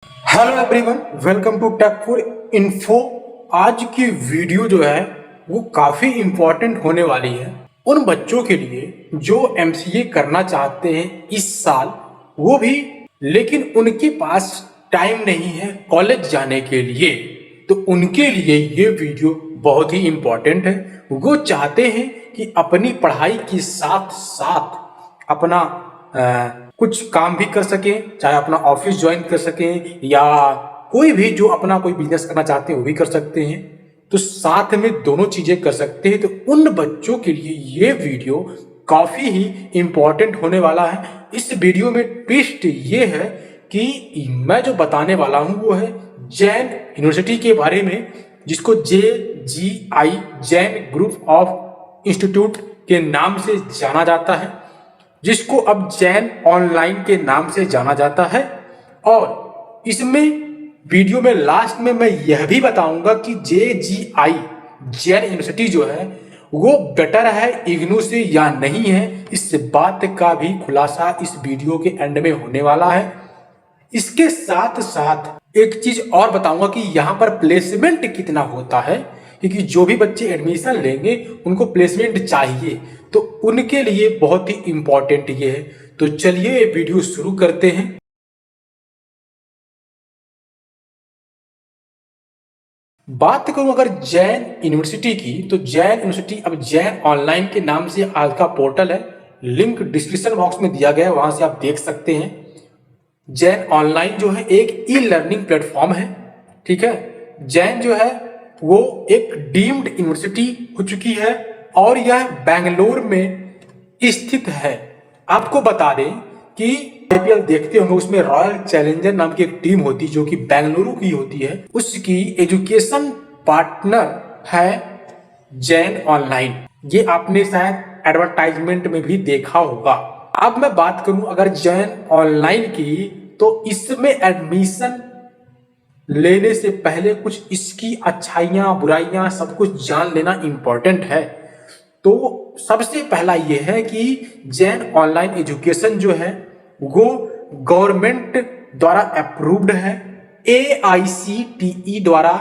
Hello everyone, welcome to tech for info. आज की video जो है वो काफ़ी इम्पोर्टेंट होने वाली है उन बच्चों के लिए जो एमसीए करना चाहते हैं इस साल, वो भी लेकिन उनके पास टाइम नहीं है कॉलेज जाने के लिए। तो उनके लिए ये वीडियो बहुत ही इम्पोर्टेंट है। वो चाहते हैं कि अपनी पढ़ाई के साथ साथ अपना कुछ काम भी कर सकें, चाहे अपना ऑफिस ज्वाइन कर सकें या कोई भी जो अपना कोई बिजनेस करना चाहते हैं वो भी कर सकते हैं। तो साथ में दोनों चीजें कर सकते हैं। तो उन बच्चों के लिए ये वीडियो काफी ही इम्पोर्टेंट होने वाला है। इस वीडियो में ट्विस्ट ये है कि मैं जो बताने वाला हूं वो है जैन यूनिवर्सिटी के बारे में, जिसको JGI Jain group of institute के नाम से जाना जाता है, जिसको अब जैन ऑनलाइन के नाम से जाना जाता है। और इसमें वीडियो में लास्ट में मैं यह भी बताऊंगा कि JGI जैन यूनिवर्सिटी जो है वो बेटर है इग्नू से या नहीं है। इस बात का भी खुलासा इस वीडियो के एंड में होने वाला है। इसके साथ साथ एक चीज और बताऊंगा कि यहाँ पर प्लेसमेंट कितना होता है, क्योंकि जो भी बच्चे एडमिशन लेंगे उनको प्लेसमेंट चाहिए, तो उनके लिए बहुत ही इंपॉर्टेंट ये है। तो चलिए ये वीडियो शुरू करते हैं। बात करूं अगर जैन यूनिवर्सिटी की, तो जैन यूनिवर्सिटी अब जैन ऑनलाइन के नाम से आज का पोर्टल है। लिंक डिस्क्रिप्शन बॉक्स में दिया गया है, वहां से आप देख सकते हैं। जैन ऑनलाइन जो है एक ई लर्निंग प्लेटफॉर्म है, ठीक है। जैन जो है वो एक डीम्ड यूनिवर्सिटी हो चुकी है और यह बेंगलोर में स्थित है। आपको बता दें कि आईपीएल देखते होंगे, उसमें रॉयल चैलेंजर नाम की एक टीम होती है जो कि बेंगलुरु की होती है, उसकी एजुकेशन पार्टनर है जैन ऑनलाइन। ये आपने शायद एडवर्टाइजमेंट में भी देखा होगा। अब मैं बात करूं अगर जैन ऑनलाइन की, तो इसमें एडमिशन लेने से पहले कुछ इसकी अच्छाइयाँ बुराइयाँ सब कुछ जान लेना इंपॉर्टेंट है। तो सबसे पहला यह है कि जैन ऑनलाइन एजुकेशन जो है वो गवर्नमेंट द्वारा अप्रूव्ड है, AICTE द्वारा,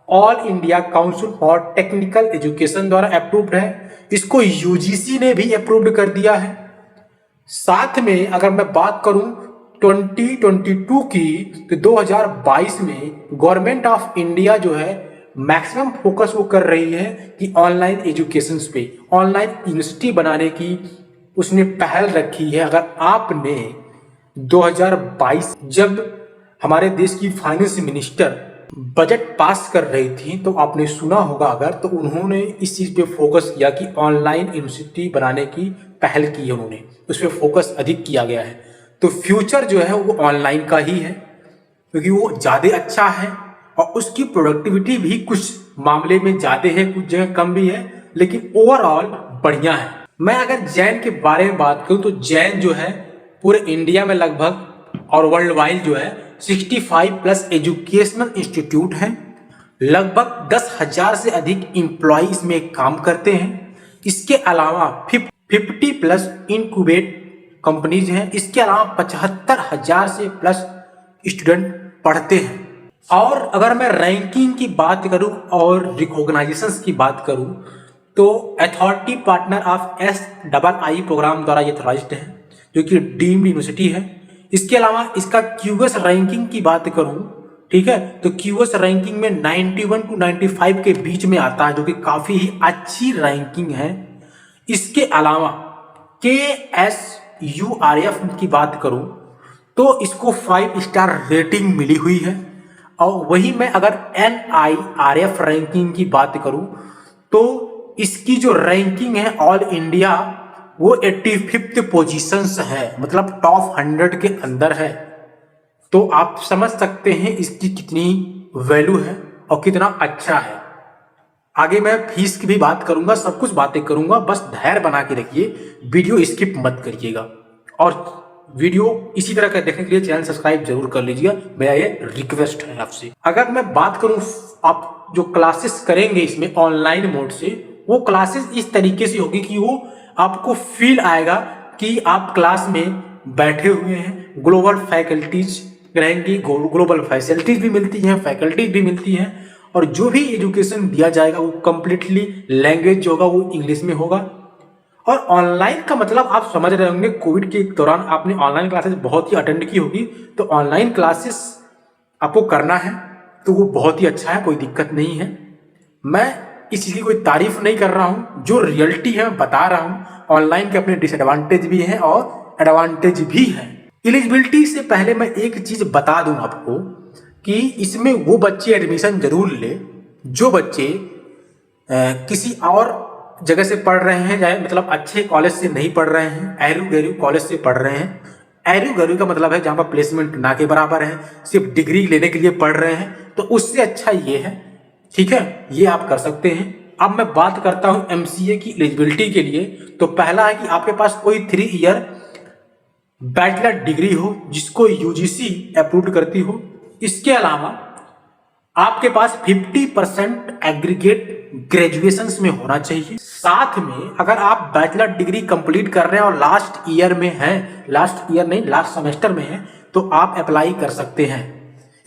all India council for technical education द्वारा अप्रूव्ड है। इसको UGC ने भी अप्रूव्ड कर दिया है। साथ में अगर मैं बात करूं 2022 की, तो 2022 में गवर्नमेंट ऑफ इंडिया जो है मैक्सिमम फोकस वो कर रही है कि ऑनलाइन एजुकेशन पे, ऑनलाइन यूनिवर्सिटी बनाने की उसने पहल रखी है। अगर आपने 2022 जब हमारे देश की फाइनेंस मिनिस्टर बजट पास कर रही थी, तो आपने सुना होगा अगर, तो उन्होंने इस चीज पे फोकस किया कि ऑनलाइन यूनिवर्सिटी बनाने की पहल की है। उन्होंने उस पर फोकस अधिक किया गया है। तो फ्यूचर जो है वो ऑनलाइन का ही है, क्योंकि वो ज़्यादा अच्छा है और उसकी प्रोडक्टिविटी भी कुछ मामले में ज़्यादा है, कुछ जगह कम भी है, लेकिन ओवरऑल बढ़िया है। मैं अगर जैन के बारे में बात करूं, तो जैन जो है पूरे इंडिया में लगभग और वर्ल्ड वाइड जो है 65+ एजुकेशनल इंस्टीट्यूट हैं। लगभग 10,000 से अधिक एम्प्लॉय इसमें काम करते हैं। इसके अलावा 50+ इनक्यूबेट कंपनीज हैं। इसके अलावा 75,000 से प्लस स्टूडेंट पढ़ते हैं। और अगर मैं रैंकिंग की बात करूं और रिकॉग्नाइजेशंस की बात करूं, तो authority partner of SII programme द्वारा ये ऑथराइज्ड है, जो कि डीम्ड यूनिवर्सिटी है। इसके अलावा इसका QS रैंकिंग की बात करूं, ठीक है, तो QS रैंकिंग में 91 to 95 के बीच में आता है, जो कि काफी ही अच्छी रैंकिंग है। इसके अलावा KSURF की बात करूं, तो इसको 5 स्टार रेटिंग मिली हुई है। और वही मैं अगर NIRF रैंकिंग की बात करूं, तो इसकी जो रैंकिंग है ऑल इंडिया वो 85th पोजीशंस है, मतलब टॉप 100 के अंदर है। तो आप समझ सकते हैं इसकी कितनी वैल्यू है और कितना अच्छा है। आगे मैं फीस की भी बात करूंगा, सब कुछ बातें करूंगा, बस धैर्य बना के रखिए, वीडियो स्किप मत करिएगा। और वीडियो इसी तरह का देखने के लिए चैनल सब्सक्राइब जरूर कर लीजिएगा, मेरा ये रिक्वेस्ट है आपसे। अगर मैं बात करूं आप जो क्लासेस करेंगे इसमें ऑनलाइन मोड से, वो क्लासेस इस तरीके से होगी कि वो आपको फील आएगा कि आप क्लास में बैठे हुए हैं। ग्लोबल फैकल्टीज रहेंगी, ग्लोबल फैसिलिटीज भी मिलती हैं, फैकल्टीज भी मिलती हैं, और जो भी एजुकेशन दिया जाएगा वो कम्प्लीटली लैंग्वेज जो होगा वो इंग्लिश में होगा। और ऑनलाइन का मतलब आप समझ रहे होंगे, कोविड के दौरान आपने ऑनलाइन क्लासेस बहुत ही अटेंड की होगी, तो ऑनलाइन क्लासेस आपको करना है तो वो बहुत ही अच्छा है, कोई दिक्कत नहीं है। मैं इस चीज़ की कोई तारीफ नहीं कर रहा हूँ, जो रियलिटी है मैं बता रहा हूँ। ऑनलाइन के अपने डिसएडवांटेज भी हैं और एडवांटेज भी हैं। एलिजिबिलिटी से पहले मैं एक चीज़ बता दूं आपको कि इसमें वो बच्चे एडमिशन जरूर ले जो बच्चे किसी और जगह से पढ़ रहे हैं, चाहे मतलब अच्छे कॉलेज से नहीं पढ़ रहे हैं, एरू गैरू कॉलेज से पढ़ रहे हैं। एरू गैरू का मतलब है जहाँ पर प्लेसमेंट ना के बराबर है, सिर्फ डिग्री लेने के लिए पढ़ रहे हैं, तो उससे अच्छा ये है, ठीक है, ये आप कर सकते हैं। अब मैं बात करता हूँ एमसीए की एलिजिबिलिटी के लिए। तो पहला है कि आपके पास कोई 3 ईयर बैचलर डिग्री हो जिसको यूजीसी अप्रूव करती हो। इसके अलावा आपके पास 50% एग्रीगेट ग्रेजुएशन में होना चाहिए। साथ में अगर आप बैचलर डिग्री कंप्लीट कर रहे हैं और लास्ट ईयर में हैं, लास्ट ईयर नहीं लास्ट सेमेस्टर में हैं, तो आप अप्लाई कर सकते हैं।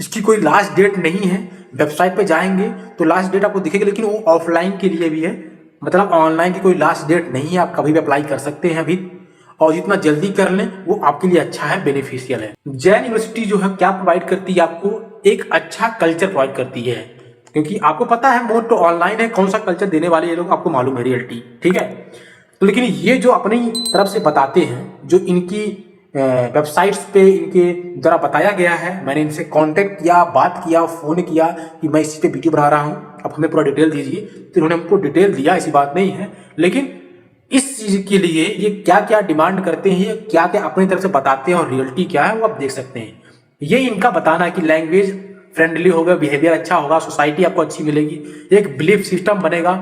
इसकी कोई लास्ट डेट नहीं है, वेबसाइट पे जाएंगे तो लास्ट डेट आपको दिखेगी, लेकिन वो ऑफलाइन के लिए भी है, मतलब ऑनलाइन की कोई लास्ट डेट नहीं है, आप कभी भी अप्लाई कर सकते हैं अभी, और जितना जल्दी कर लें वो आपके लिए अच्छा है, बेनिफिशियल है। जैन यूनिवर्सिटी जो है क्या प्रोवाइड करती है आपको, एक अच्छा कल्चर प्रोवाइड करती है, क्योंकि आपको पता है मोड तो ऑनलाइन है, कौन सा कल्चर देने वाले ये लोग आपको मालूम है, रियलिटी, ठीक है। तो लेकिन ये जो अपनी तरफ से बताते हैं, जो इनकी वेबसाइट्स पे इनके द्वारा बताया गया है, मैंने इनसे कांटेक्ट किया, बात किया, फोन किया कि मैं इसी पे वीडियो बना रहा हूँ, आप हमें पूरा डिटेल दीजिए, तो इन्होंने हमको डिटेल दिया, ऐसी बात नहीं है। लेकिन इस चीज के लिए ये क्या क्या डिमांड करते हैं, क्या क्या अपनी तरफ से बताते हैं और रियलिटी क्या है वो आप देख सकते हैं। ये इनका बताना है कि लैंग्वेज फ्रेंडली होगा, बिहेवियर अच्छा होगा, सोसाइटी आपको अच्छी मिलेगी, एक बिलीफ सिस्टम बनेगा।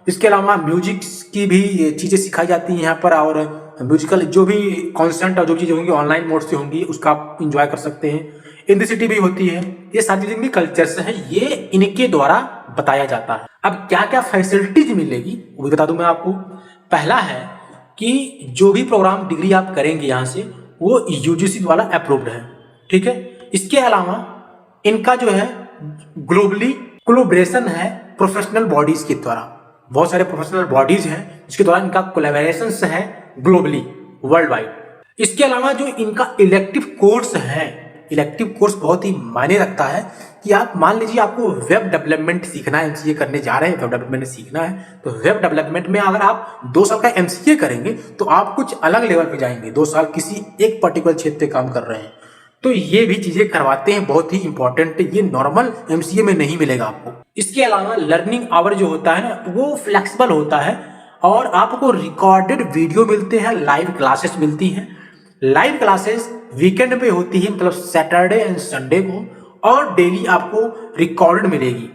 इसके अलावा म्यूजिक की भी चीज़ें सिखाई जाती हैं यहाँ पर, और म्यूजिकल जो भी कॉन्सेंट और जो चीज़ें होंगी ऑनलाइन मोड से होंगी उसका आप इंजॉय कर सकते हैं। इंटेंसिटी भी होती है, ये सारी चीजें कल्चर्स हैं, ये इनके द्वारा बताया जाता है। अब क्या क्या फैसिलिटीज मिलेगी वो भी बता दूं मैं आपको। पहला है कि जो भी प्रोग्राम डिग्री आप करेंगे यहाँ से वो यूजीसी द्वारा अप्रूव्ड है, ठीक है। इसके अलावा इनका जो है ग्लोबली कोलैबोरेशन है प्रोफेशनल बॉडीज के द्वारा, बहुत सारे प्रोफेशनल बॉडीज हैं जिसके द्वारा इनका कोलैबोरेशन है ग्लोबली, वर्ल्ड वाइड। इसके अलावा जो इनका इलेक्टिव कोर्स है, इलेक्टिव कोर्स बहुत ही मायने रखता है कि आप मान लीजिए आपको वेब डेवलपमेंट सीखना है, एमसीए करने जा रहे हैं, वेब डेवलपमेंट सीखना है, तो वेब डेवलपमेंट में अगर आप 2 साल का एमसीए करेंगे तो आप कुछ अलग लेवल पे जाएंगे, 2 साल किसी एक पर्टिकुलर क्षेत्र पे काम कर रहे हैं, तो ये भी चीजें करवाते हैं, बहुत ही इंपॉर्टेंट, ये नॉर्मल एमसीए में नहीं मिलेगा आपको। इसके अलावा लर्निंग आवर जो होता है ना वो फ्लेक्सिबल होता है, और आपको रिकॉर्डेड वीडियो मिलते हैं, लाइव क्लासेस मिलती हैं। लाइव क्लासेस वीकेंड पे होती है, मतलब सैटरडे एंड संडे को, और डेली आपको रिकॉर्डेड मिलेगी।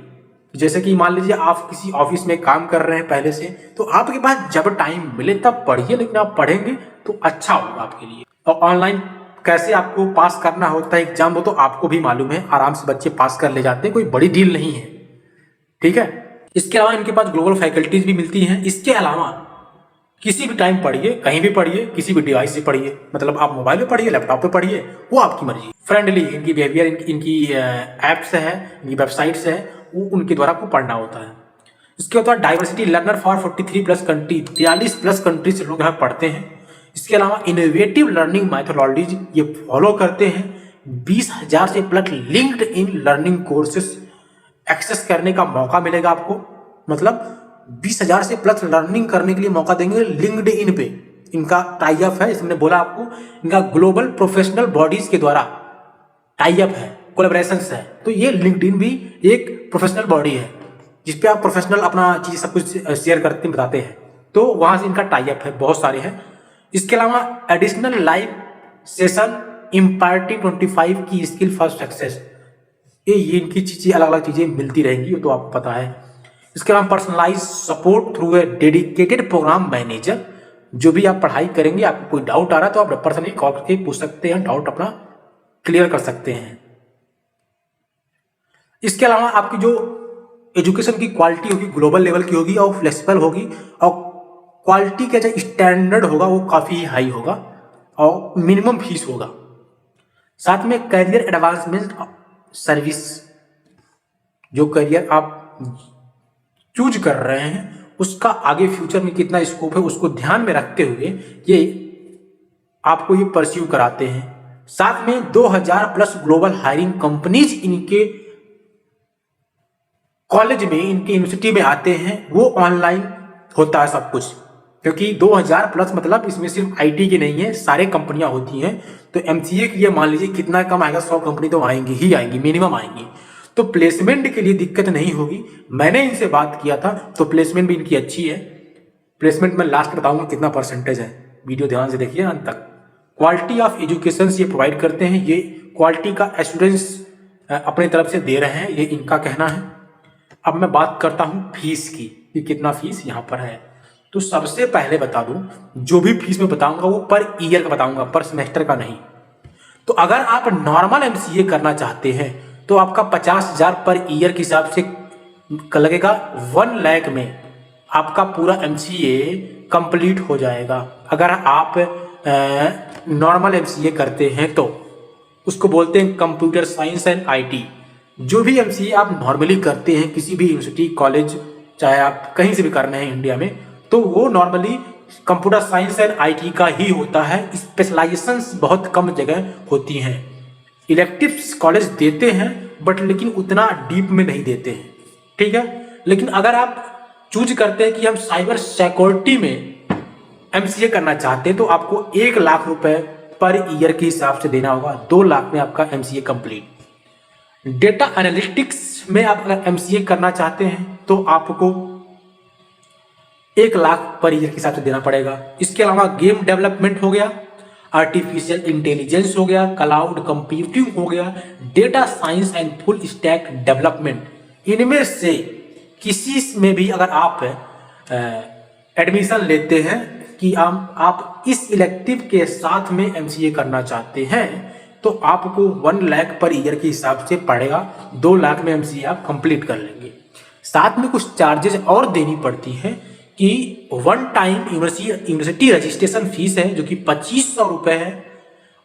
जैसे कि मान लीजिए आप किसी ऑफिस में काम कर रहे हैं पहले से, तो आपके पास जब टाइम मिले तब पढ़िए, लेकिन आप पढ़ेंगे तो अच्छा होगा आपके लिए। और ऑनलाइन कैसे आपको पास करना होता है एग्जाम, वो तो आपको भी मालूम है, आराम से बच्चे पास कर ले जाते हैं, कोई बड़ी डील नहीं है, ठीक है। इसके अलावा इनके पास ग्लोबल फैकल्टीज भी मिलती हैं। इसके अलावा किसी भी टाइम पढ़िए, कहीं भी पढ़िए, किसी भी डिवाइस से पढ़िए, मतलब आप मोबाइल पे पढ़िए, लैपटॉप पे पढ़िए, वो आपकी मर्जी। फ्रेंडली इनकी बिहेवियर, इनकी एप्स है, इनकी वेबसाइट्स है, वो उनके द्वारा आपको पढ़ना होता है। इसके बाद diversity learner for 43+ country, 43+ country से लोग यहाँ पढ़ते हैं। इसके अलावा इनोवेटिव लर्निंग मैथोडोलॉजीज ये फॉलो करते हैं। 20,000 से plus LinkedIn learning courses access करने का मौका मिलेगा आपको, मतलब 20,000 से प्लस लर्निंग करने के लिए मौका देंगे लिंक्ड इन पे। इनका टाई अप है, जैसे मैंने बोला आपको, इनका ग्लोबल प्रोफेशनल बॉडीज के द्वारा टाई अप है, कोलैबोरेशन है। तो ये लिंक्डइन भी एक प्रोफेशनल बॉडी है जिसपे आप प्रोफेशनल अपना चीज सब कुछ शेयर करते हैं, बताते हैं, तो वहां से इनका टाई अप है, बहुत सारे हैं। इसके अलावा एडिशनल लाइव सेशन इम्पार्टिंग 25 की स्किल फॉर सक्सेस, ये इनकी चीजें अलग अलग चीजें मिलती रहेंगी, वो तो आपको पता है। इसके अलावा personalise support through a dedicated programme manager, जो भी आप पढ़ाई करेंगे, आपको कोई डाउट आ रहा है तो आप पर्सनली कॉल करके पूछ सकते हैं, डाउट अपना क्लियर कर सकते हैं। इसके अलावा आपकी जो एजुकेशन की क्वालिटी होगी ग्लोबल लेवल की होगी और फ्लेक्सिबल होगी, और क्वालिटी का जो स्टैंडर्ड होगा वो काफी हाई होगा, और मिनिमम फीस होगा। साथ में करियर एडवांसमेंट सर्विस, जो करियर आप चूज कर रहे हैं उसका आगे फ्यूचर में कितना स्कोप है उसको ध्यान में रखते हुए ये आपको ये परस्यू कराते हैं। साथ में 2000 प्लस ग्लोबल हायरिंग कंपनीज इनके कॉलेज में, इनके यूनिवर्सिटी में आते हैं। वो ऑनलाइन होता है सब कुछ, क्योंकि 2000 प्लस मतलब इसमें सिर्फ आईटी की नहीं है, सारे कंपनियां होती हैं। तो एमसीए के लिए मान लीजिए कितना कम आएगा, 100 कंपनी तो आएंगी ही आएंगी, मिनिमम आएंगी। तो प्लेसमेंट के लिए दिक्कत नहीं होगी। मैंने इनसे बात किया था तो प्लेसमेंट भी इनकी अच्छी है। प्लेसमेंट में लास्ट बताऊंगा कितना परसेंटेज है, वीडियो ध्यान से देखिए अंत तक। क्वालिटी ऑफ एजुकेशन ये प्रोवाइड करते हैं, ये क्वालिटी का एश्योरेंस अपनी तरफ से दे रहे हैं, ये इनका कहना है। अब मैं बात करता हूं फीस की कि कितना फीस यहां पर है। तो सबसे पहले बता दूं, जो भी फीस मैं बताऊंगा वो पर ईयर का बताऊंगा, पर सेमेस्टर का नहीं। तो अगर आप नॉर्मल एमसीए करना चाहते हैं तो आपका 50,000 पर ईयर के हिसाब से लगेगा। 1 लाख में आपका पूरा एमसीए कंप्लीट हो जाएगा। अगर आप नॉर्मल एमसीए करते हैं तो उसको बोलते हैं कंप्यूटर साइंस एंड आईटी। जो भी एमसीए आप नॉर्मली करते हैं किसी भी यूनिवर्सिटी कॉलेज, चाहे आप कहीं से भी कर रहे हैं इंडिया में, तो वो normally computer science and IT का ही होता है। स्पेशलाइजेशंस बहुत कम जगह होती हैं। इलेक्टिव्स कॉलेज देते हैं बट लेकिन उतना डीप में नहीं देते हैं, ठीक है। लेकिन अगर आप चूज करते हैं कि हम साइबर सिक्योरिटी में एमसीए करना चाहते हैं तो आपको 1 लाख रुपए पर ईयर के हिसाब से देना होगा। 2 लाख में आपका एमसीए कंप्लीट। डेटा एनालिटिक्स में आप अगर एमसीए करना चाहते हैं तो आपको 1 लाख पर ईयर के हिसाब से देना पड़ेगा। इसके अलावा गेम डेवलपमेंट हो गया, आर्टिफिशियल इंटेलिजेंस हो गया, क्लाउड कंप्यूटिंग हो गया, data science and full stack development, इनमें से किसी में भी अगर आप एडमिशन लेते हैं कि आप इस इलेक्टिव के साथ में एमसीए करना चाहते हैं तो आपको 1 लाख पर ईयर के हिसाब से पड़ेगा। 2 लाख में एमसीए आप कंप्लीट कर लेंगे। साथ में कुछ चार्जेस और देनी पड़ती है कि 1 टाइम यूनिवर्सिटी रजिस्ट्रेशन फीस है जो कि 2500 रुपये है,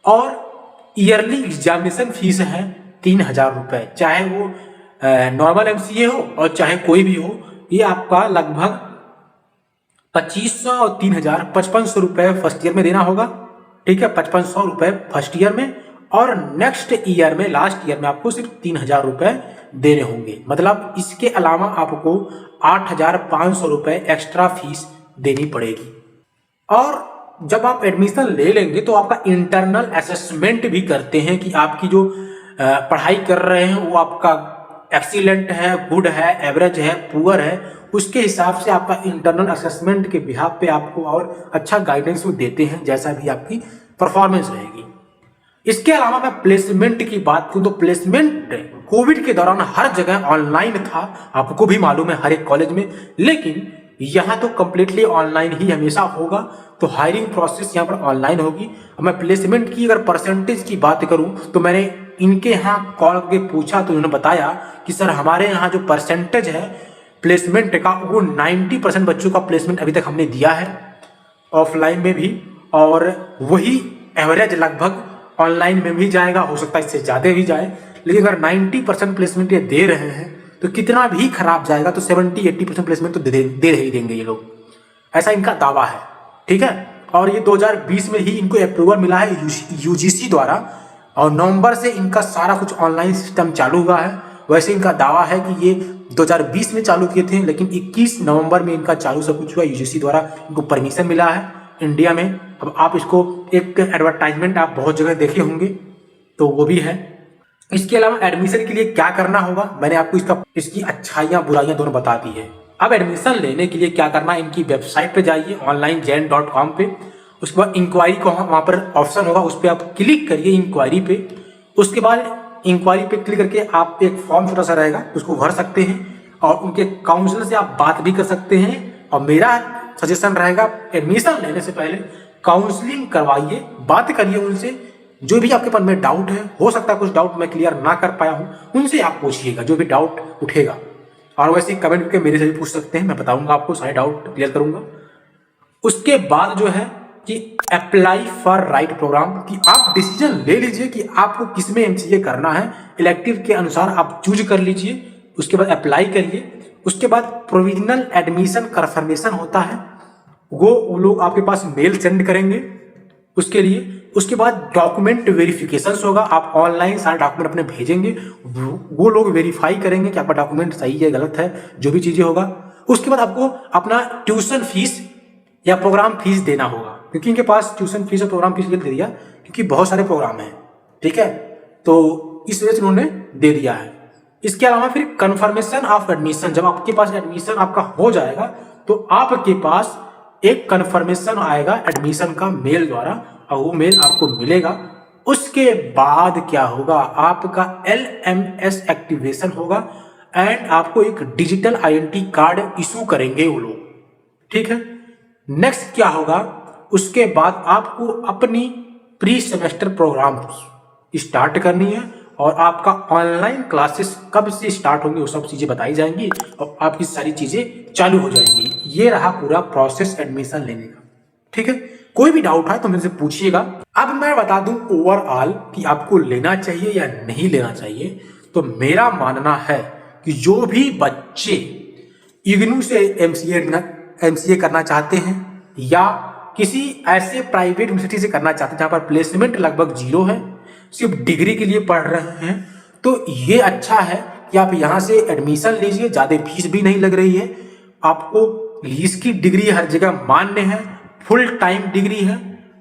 और ईयरली एग्जामिनेशन फीस है 3000 रुपये। चाहे वो नॉर्मल एमसीए हो और चाहे कोई भी हो, ये आपका लगभग 2500 और 3000, 5500 रुपये फर्स्ट ईयर में देना होगा, ठीक है। 5500 रुपये फर्स्ट ईयर में, और नेक्स्ट ईयर में, लास्ट ईयर में आपको सिर्फ 3000 रुपये देने होंगे। मतलब इसके अलावा आपको 8500 रुपये एक्स्ट्रा फीस देनी पड़ेगी। और जब आप एडमिशन ले लेंगे तो आपका इंटरनल असेसमेंट भी करते हैं कि आपकी जो पढ़ाई कर रहे हैं वो आपका एक्सीलेंट है, गुड है, एवरेज है, पुअर है। उसके हिसाब से आपका इंटरनल असेसमेंट के बिहाफ पे आपको और अच्छा गाइडेंस वो देते हैं, जैसा भी आपकी परफॉर्मेंस रहेगी। इसके अलावा मैं प्लेसमेंट की बात करूं तो प्लेसमेंट कोविड के दौरान हर जगह ऑनलाइन था, आपको भी मालूम है, हर एक कॉलेज में। लेकिन यहाँ तो कंप्लीटली ऑनलाइन ही हमेशा होगा, तो हायरिंग प्रोसेस यहाँ पर ऑनलाइन होगी। मैं प्लेसमेंट की अगर परसेंटेज की बात करूं तो मैंने इनके यहाँ कॉल के पूछा तो उन्होंने बताया कि सर हमारे यहाँ जो परसेंटेज है प्लेसमेंट का वो 90% बच्चों का प्लेसमेंट अभी तक हमने दिया है ऑफलाइन में भी, और वही एवरेज लगभग ऑनलाइन में भी जाएगा, हो सकता है इससे ज़्यादा भी जाए। लेकिन अगर 90% प्लेसमेंट ये दे रहे हैं तो कितना भी खराब जाएगा तो 70-80% प्लेसमेंट तो दे ही देंगे ये लोग, ऐसा इनका दावा है, ठीक है। और ये 2020 में ही इनको अप्रूवल मिला है यूजीसी द्वारा, और नवंबर से इनका सारा कुछ ऑनलाइन सिस्टम चालू हुआ है। वैसे इनका दावा है कि ये 2020 में चालू किए थे, लेकिन 21 नवंबर में इनका चालू सब कुछ हुआ, यूजीसी द्वारा इनको परमिशन मिला है इंडिया में। अब आप इसको एक एडवर्टाइजमेंट आप बहुत जगह देखे होंगे, तो वो भी है। इसके अलावा एडमिशन के लिए क्या करना होगा, मैंने आपको इसकी अच्छाइयाँ बुराइयाँ दोनों बता दी है। अब एडमिशन लेने के लिए क्या करना है, इनकी वेबसाइट पे जाइए onlinejain.com पे। उसके बाद इंक्वायरी को वहाँ पर ऑप्शन होगा, उस पर आप क्लिक करिए इंक्वायरी पे। उसके बाद इंक्वायरी पे क्लिक करके आप एक फॉर्म छोटा सा रहेगा उसको भर सकते हैं, और उनके काउंसलर से आप बात भी कर सकते हैं। और मेरा सजेशन रहेगा एडमिशन लेने से पहले काउंसलिंग करवाइए, बात करिए उनसे। जो भी आपके मन में डाउट है, हो सकता है कुछ डाउट मैं क्लियर ना कर पाया हूँ, उनसे आप पूछिएगा जो भी डाउट उठेगा। और वैसे कमेंट करके मेरे से भी पूछ सकते हैं, मैं बताऊंगा आपको, सारे डाउट क्लियर करूंगा। उसके बाद जो है कि अप्लाई फॉर राइट प्रोग्राम, कि आप डिसीजन ले लीजिए कि आपको किस में एमसीए करना है, इलेक्टिव के अनुसार आप चूज कर लीजिए, उसके बाद अप्लाई करिए। उसके बाद प्रोविजनल एडमिशन कंफर्मेशन होता है, वो लोग आपके पास मेल सेंड करेंगे उसके लिए। उसके बाद डॉक्यूमेंट वेरिफिकेशन होगा, आप ऑनलाइन सारे डॉक्यूमेंट अपने भेजेंगे, वो लोग वेरीफाई करेंगे कि आपका डॉक्यूमेंट सही है गलत है, जो भी चीजें होगा। उसके बाद आपको अपना ट्यूशन फीस या प्रोग्राम फीस देना होगा, क्योंकि इनके पास ट्यूशन फीस और प्रोग्राम फीस दे दिया क्योंकि बहुत सारे प्रोग्राम हैं, ठीक है, तो इस वजह से उन्होंने दे दिया है। इसके अलावा फिर कन्फर्मेशन ऑफ एडमिशन, जब आपके पास एडमिशन आपका हो जाएगा तो आपके पास एक कन्फर्मेशन आएगा एडमिशन का मेल द्वारा, और वो मेल आपको मिलेगा। उसके बाद क्या होगा, आपका LMS एक्टिवेशन होगा एंड आपको एक डिजिटल आइडेंटिटी कार्ड इशू करेंगे वो लोग, ठीक है। नेक्स्ट क्या होगा, उसके बाद आपको अपनी प्री सेमेस्टर प्रोग्राम स्टार्ट करनी है, और आपका ऑनलाइन क्लासेस कब से स्टार्ट होंगे वो सब चीजें बताई जाएंगी और आपकी सारी चीजें चालू हो जाएंगी। ये रहा पूरा प्रोसेस एडमिशन लेने का, ठीक है। कोई भी डाउट है तो मुझसे पूछिएगा। अब मैं बता दूं ओवरऑल कि आपको लेना चाहिए या नहीं लेना चाहिए। तो मेरा मानना है कि जो भी बच्चे इग्नू से एमसीए करना चाहते हैं या किसी ऐसे प्राइवेट यूनिवर्सिटी से करना चाहते हैं जहां पर प्लेसमेंट लगभग 0 है, सिर्फ डिग्री के लिए पढ़ रहे हैं, तो ये अच्छा है कि आप यहाँ से एडमिशन लीजिए, ज़्यादा फीस भी नहीं लग रही है, आपको इसकी डिग्री हर जगह मान्य है, फुल टाइम डिग्री है,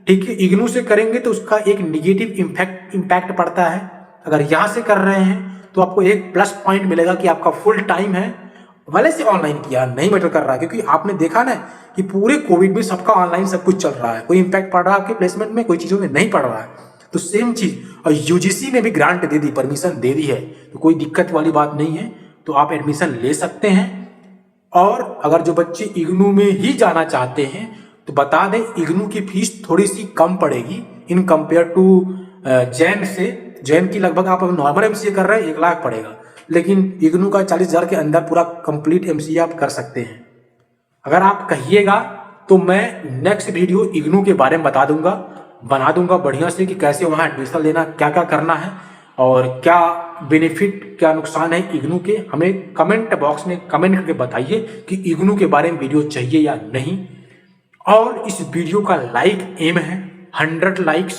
ठीक है। इग्नू से करेंगे तो उसका एक निगेटिव इम्पैक्ट पड़ता है, अगर यहाँ से कर रहे हैं तो आपको एक प्लस पॉइंट मिलेगा कि आपका फुल टाइम है, भले से ऑनलाइन किया नहीं मैटर कर रहा है, क्योंकि आपने देखा ना कि पूरे कोविड में सबका ऑनलाइन सब कुछ चल रहा है, कोई इम्पैक्ट पड़ रहा है आपके प्लेसमेंट में, कोई चीज़ों में नहीं पड़ रहा है। तो सेम चीज, और यूजीसी ने भी ग्रांट दे दी, परमिशन दे दी है, तो कोई दिक्कत वाली बात नहीं है, तो आप एडमिशन ले सकते हैं। और अगर जो बच्चे इग्नू में ही जाना चाहते हैं तो बता दें इग्नू की फीस थोड़ी सी कम पड़ेगी इन कंपेयर टू जैन से। जैन की लगभग आप नॉर्मल एमसीए कर रहे हैं 1 लाख पड़ेगा, लेकिन इग्नू का 40,000 के अंदर पूरा कंप्लीट एमसीए आप कर सकते हैं। अगर आप कहिएगा तो मैं नेक्स्ट वीडियो इग्नू के बारे में बना दूंगा बढ़िया से कि कैसे वहाँ एडमिशन लेना, क्या क्या करना है और क्या बेनिफिट क्या नुकसान है इग्नू के। हमें कमेंट बॉक्स में कमेंट करके बताइए कि इग्नू के बारे में वीडियो चाहिए या नहीं। और इस वीडियो का लाइक एम है 100 लाइक्स,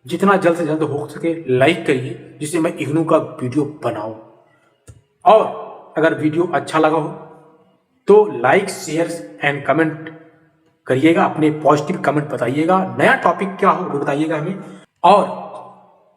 जितना जल्द से जल्द हो सके लाइक करिए जिससे मैं इग्नू का वीडियो बनाऊं। और अगर वीडियो अच्छा लगा हो तो लाइक शेयर एंड कमेंट करिएगा, अपने पॉजिटिव कमेंट बताइएगा, नया टॉपिक क्या हो वो बताइएगा हमें, और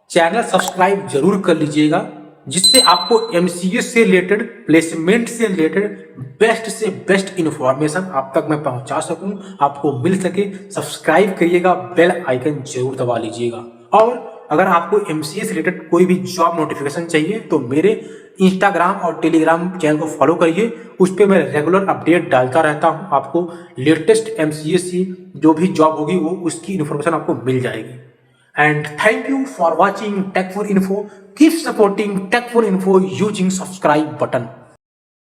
चैनल सब्सक्राइब जरूर कर लीजिएगा जिससे आपको एमसीए से रिलेटेड, प्लेसमेंट से रिलेटेड से बेस्ट इंफॉर्मेशन आप तक मैं पहुंचा सकूं, आपको मिल सके। सब्सक्राइब करिएगा, बेल आइकन जरूर दबा लीजिएगा। और अगर आपको एमसीए से रिलेटेड कोई भी जॉब नोटिफिकेशन चाहिए तो मेरे इंस्टाग्राम और टेलीग्राम चैनल को फॉलो करिए, उस पर मैं रेगुलर अपडेट डालता रहता हूं। आपको लेटेस्ट एमसीए से जो भी जॉब होगी वो उसकी इन्फॉर्मेशन आपको मिल जाएगी। And thank you for watching Tech4Info. Keep supporting Tech4Info using subscribe button.